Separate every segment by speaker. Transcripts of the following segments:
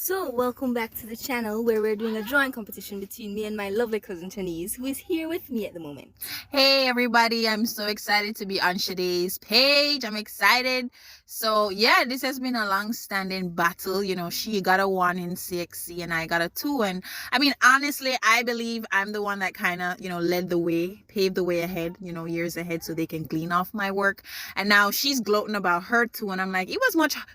Speaker 1: So, welcome back to the channel where we're doing a drawing competition between me and my lovely cousin Chanise, who is here with me at the moment.
Speaker 2: Hey everybody, I'm so excited to be on Shaday's page. I'm excited. So yeah, this has been a long-standing battle. She got a 1 in CXC and I got a 2. And I mean, honestly, I believe I'm the one that kind of, led the way, paved the way ahead, years ahead so they can glean off my work. And now she's gloating about her 2 and I'm like,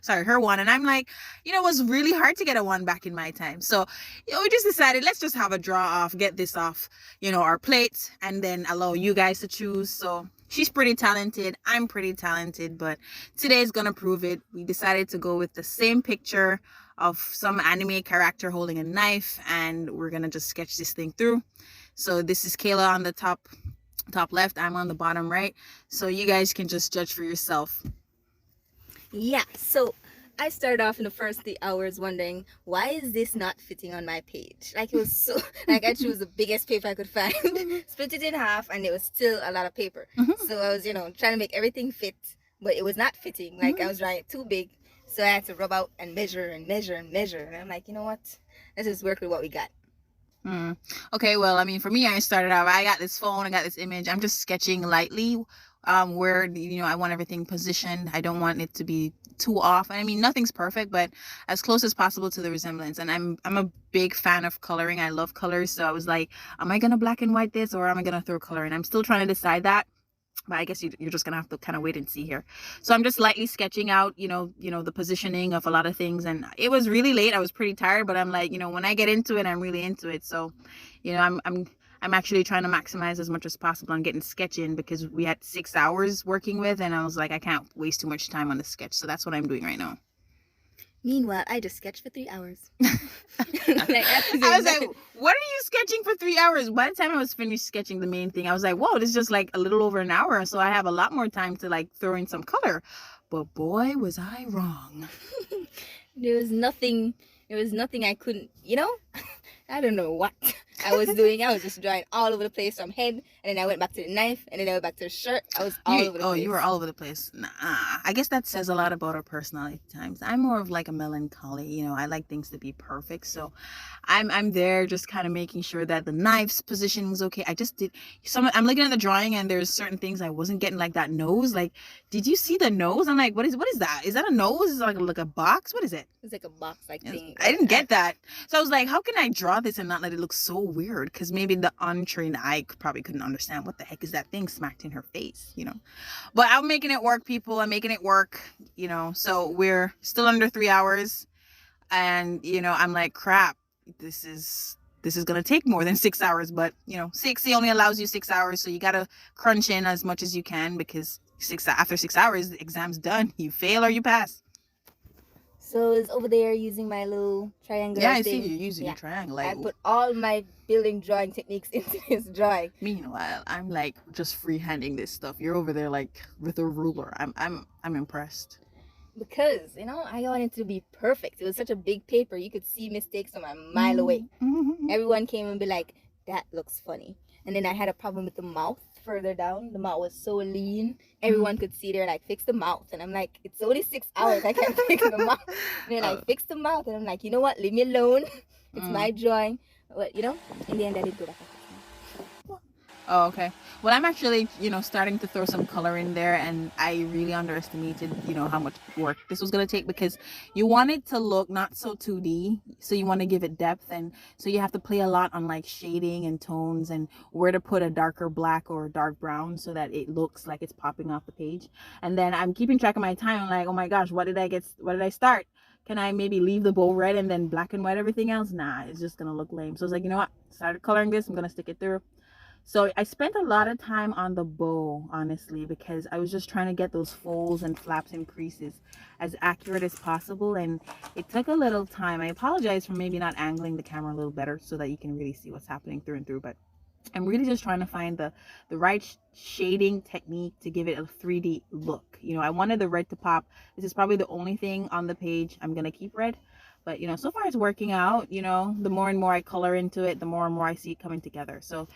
Speaker 2: her 1. And I'm like, it was really hard to get a 1 back in my time. So we just decided, let's just have a draw off, get this off, our plates, and then allow you guys to choose. So she's pretty talented, I'm pretty talented, but today's gonna prove it. We decided to go with the same picture of some anime character holding a knife, and we're gonna just sketch this thing through. So this is Kayla on the top left, I'm on the bottom right, so you guys can just judge for yourself.
Speaker 1: Yeah, so I started off in the first 3 hours wondering, why is this not fitting on my page? Like, it was so, like, I chose the biggest paper I could find, split it in half, and it was still a lot of paper. So I was, trying to make everything fit, but it was not fitting. Like, I was drawing it too big, so I had to rub out and measure and measure and measure. And I'm like, you know what? Let's just work with what we got.
Speaker 2: Okay, well, I mean, for me, I started out, I got this phone, I got this image, I'm just sketching lightly where I want everything positioned. I don't want it to be too off. I mean, nothing's perfect, but as close as possible to the resemblance. And I'm a big fan of coloring. I love colors, so I was like, am I gonna black and white this or am I gonna throw color in? I'm still trying to decide that, but I guess you're just gonna have to kind of wait and see here. So I'm just lightly sketching out the positioning of a lot of things. And it was really late, I was pretty tired, but I'm like, when I get into it, I'm really into it. So I'm actually trying to maximize as much as possible on getting sketch in, because we had 6 hours working with, and I was like, I can't waste too much time on the sketch. So that's what I'm doing right now.
Speaker 1: Meanwhile, I just sketched for 3 hours.
Speaker 2: I was like, what are you sketching for 3 hours? By the time I was finished sketching the main thing, I was like, whoa, this is just like a little over an hour. So I have a lot more time to like throw in some color. But boy, was I wrong.
Speaker 1: There was nothing I couldn't, I don't know what I was doing. I was just drawing all over the place from head, and then I went back to the knife, and then I went back to the shirt. I was all over the place. Oh,
Speaker 2: you were all over the place. Nah, I guess that says a lot about our personality at times. I'm more of like a melancholy, I like things to be perfect. So I'm there just kind of making sure that the knife's position was okay. I'm looking at the drawing, and there's certain things I wasn't getting, like that nose. Like, did you see the nose? I'm like, what is that? Is that a nose? Is it like a box? What is it?
Speaker 1: It's like a box like thing.
Speaker 2: I didn't get that. So I was like, how can I draw this and not let it look so weird? Because maybe the untrained eye probably couldn't understand what the heck is that thing smacked in her face, But I'm making it work, people. I'm making it work, So we're still under 3 hours, and I'm like, crap, this is gonna take more than 6 hours. But CXC only allows you 6 hours, so you gotta crunch in as much as you can, because after 6 hours, the exam's done. You fail or you pass.
Speaker 1: So it's over there using my little triangle.
Speaker 2: Yeah, I see you using your triangle.
Speaker 1: I put all my building drawing techniques into this drawing.
Speaker 2: Meanwhile, I'm like just freehanding this stuff. You're over there like with a ruler. I'm impressed.
Speaker 1: Because I wanted it to be perfect. It was such a big paper, you could see mistakes from a mile away. Everyone came and be like, that looks funny. And then I had a problem with the mouth further down. The mouth was so lean, everyone could see there, like, fix the mouth. And I'm like, it's only 6 hours, I can't fix the mouth. And then I fixed the mouth, and I'm like, you know what, leave me alone. It's my drawing. But in the end, I did go back.
Speaker 2: Oh, okay. Well, I'm actually, starting to throw some color in there, and I really underestimated, how much work this was going to take, because you want it to look not so 2D. So you want to give it depth. And so you have to play a lot on like shading and tones and where to put a darker black or dark brown so that it looks like it's popping off the page. And then I'm keeping track of my time. I'm like, oh my gosh, what did I start? Can I maybe leave the bow red and then black and white everything else? Nah, it's just going to look lame. So I was like, you know what? Started coloring this. I'm going to stick it through. So I spent a lot of time on the bow, honestly, because I was just trying to get those folds and flaps and creases as accurate as possible. And it took a little time. I apologize for maybe not angling the camera a little better so that you can really see what's happening through and through. But I'm really just trying to find the right shading technique to give it a 3D look. I wanted the red to pop. This is probably the only thing on the page I'm going to keep red. But, so far it's working out. The more and more I color into it, the more and more I see it coming together. So,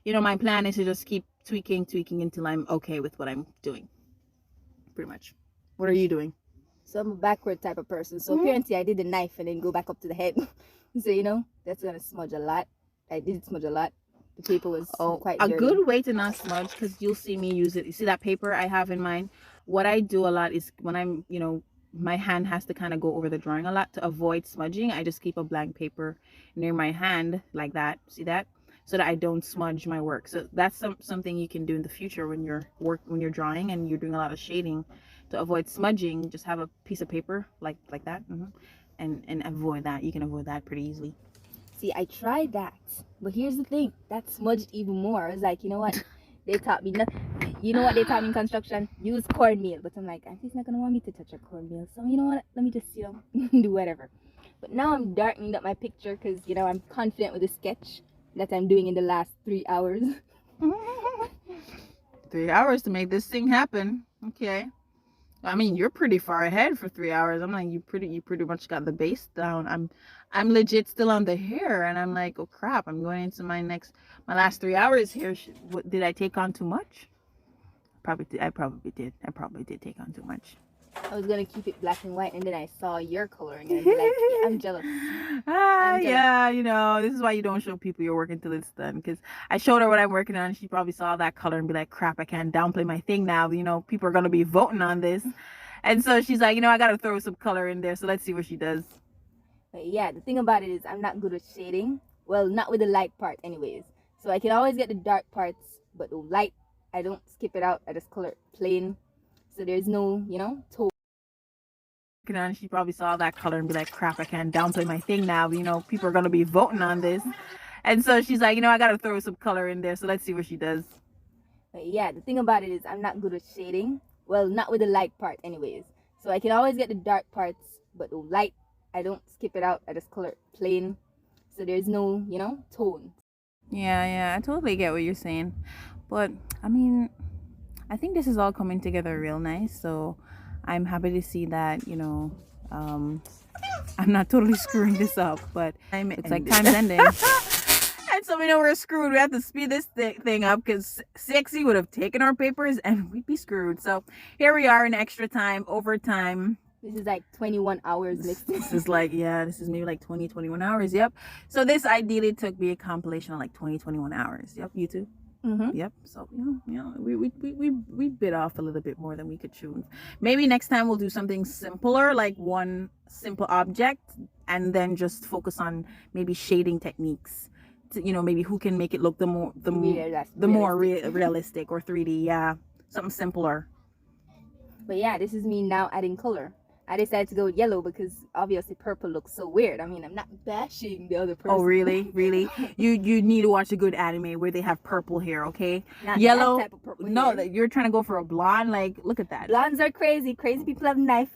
Speaker 2: my plan is to just keep tweaking until I'm okay with what I'm doing. Pretty much. What are you doing?
Speaker 1: So I'm a backward type of person. So apparently I did the knife and then go back up to the head. So, you know, that's going to smudge a lot. I did smudge a lot. The paper was quite dirty.
Speaker 2: A good way to not smudge, because you'll see me use it. You see that paper I have in mine? What I do a lot is when I'm, you know, my hand has to kind of go over the drawing a lot to avoid smudging. I just keep a blank paper near my hand like that. See that? So that I don't smudge my work. So that's something you can do in the future when you're drawing and you're doing a lot of shading. To avoid smudging, just have a piece of paper like that, and avoid that. You can avoid that pretty easily.
Speaker 1: See, I tried that, but here's the thing, that smudged even more. I was like, you know what? They taught me nothing. You know what they taught me in construction? Use cornmeal. But I'm like, Auntie's not gonna want me to touch a cornmeal. So you know what? Let me just, you know, do whatever. But now I'm darkening up my picture because, you know, I'm confident with the sketch that I'm doing in the last 3 hours.
Speaker 2: 3 hours to make this thing happen. Okay. I mean, you're pretty far ahead for 3 hours. I'm like, you pretty much got the base down. I'm legit still on the hair, and I'm like, oh crap, I'm going into my last 3 hours here. What, did I take on too much? I probably did take on too much.
Speaker 1: I was gonna keep it black and white, and then I saw your coloring, and I'd be like, yeah, I'm jealous.
Speaker 2: Yeah, you know, this is why you don't show people your work until it's done. Because I showed her what I'm working on. She probably saw that color and be like, crap, I can't downplay my thing now. You know, people are gonna be voting on this, and so she's like, you know, I gotta throw some color in there. So let's see what she does.
Speaker 1: But yeah, the thing about it is, I'm not good at shading. Well, not with the light part, anyways. So I can always get the dark parts, but the light, I don't skip it out. I just color it plain. So there's no, you know, tone.
Speaker 2: And she probably saw that color and be like, crap, I can't downplay my thing now. You know, people are gonna be voting on this, and so she's like, you know, I gotta throw some color in there. So let's see what she does.
Speaker 1: But yeah, the thing about it is, I'm not good at shading. Well, not with the light part, anyways. So I can always get the dark parts, but the light, I don't skip it out. I just color it plain. So there's no, you know, tone.
Speaker 2: Yeah, I totally get what you're saying, but I mean, I think this is all coming together real nice. So I'm happy to see that, you know, I'm not totally screwing this up, but it's like time's ending. And so we know we're screwed. We have to speed this thing up because CXC would have taken our papers and we'd be screwed. So here we are in extra time, overtime.
Speaker 1: This is like 21 hours.
Speaker 2: This is like, yeah, this is maybe like 21 hours. Yep. So this ideally took me a compilation of like 21 hours. Yep. You too. Yep. So we bit off a little bit more than we could chew. Maybe next time we'll do something simpler, like one simple object, and then just focus on maybe shading techniques. To, you know, maybe who can make it look the more realistic or 3D. Yeah, something simpler.
Speaker 1: But yeah, this is me now adding color. I decided to go with yellow because obviously purple looks so weird. I mean, I'm not bashing the other person.
Speaker 2: Oh, really? Really? You need to watch a good anime where they have purple hair, okay?
Speaker 1: Not
Speaker 2: yellow.
Speaker 1: That type of purple
Speaker 2: no,
Speaker 1: hair.
Speaker 2: You're trying to go for a blonde. Like, look at that.
Speaker 1: Blondes are crazy. Crazy people have knife.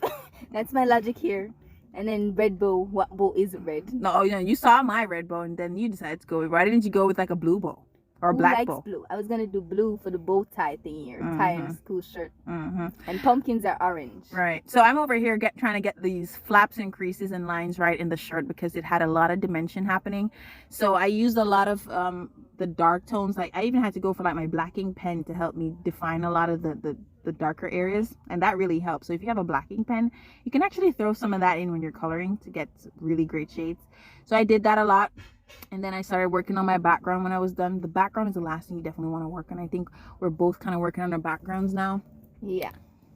Speaker 1: That's my logic here. And then red bow. What bow isn't red?
Speaker 2: No, you know, you saw my red bow and then you decided to go. Why didn't you go with like a blue bow? Or a black bow?
Speaker 1: Blue. I was gonna do blue for the bow tie thing here, tie and school shirt. And pumpkins are orange.
Speaker 2: Right. So I'm over here trying to get these flaps and creases and lines right in the shirt because it had a lot of dimension happening. So I used a lot of the dark tones. Like I even had to go for like my blacking pen to help me define a lot of the darker areas, and that really helps. So if you have a blacking pen, you can actually throw some of that in when you're coloring to get really great shades. So I did that a lot. And then I started working on my background when I was done. The background is the last thing you definitely want to work on. I think we're both kind of working on our backgrounds now.
Speaker 1: Yeah.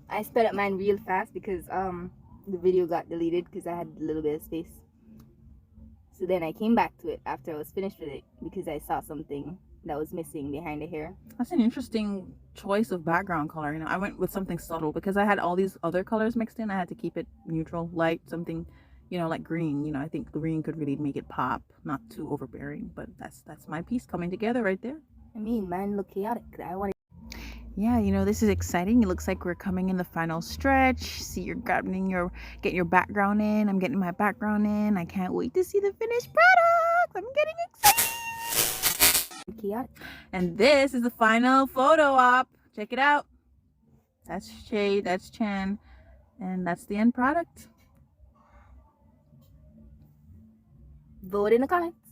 Speaker 1: I sped up mine real fast because the video got deleted because I had a little bit of space. So then I came back to it after I was finished with it because I saw something that was missing behind the hair.
Speaker 2: That's an interesting choice of background color. You know, I went with something subtle because I had all these other colors mixed in. I had to keep it neutral, light, something, you know, like green. You know, I think green could really make it pop, not too overbearing. But that's my piece coming together right there.
Speaker 1: I mean, mine look chaotic. I want to.
Speaker 2: Yeah, you know, this is exciting. It looks like we're coming in the final stretch. See, you're getting your background in. I'm getting my background in. I can't wait to see the finished product. I'm getting excited.
Speaker 1: Chaotic.
Speaker 2: And this is the final photo op. Check it out. That's Shay, that's Chan, and that's the end product.
Speaker 1: Vote in the comments.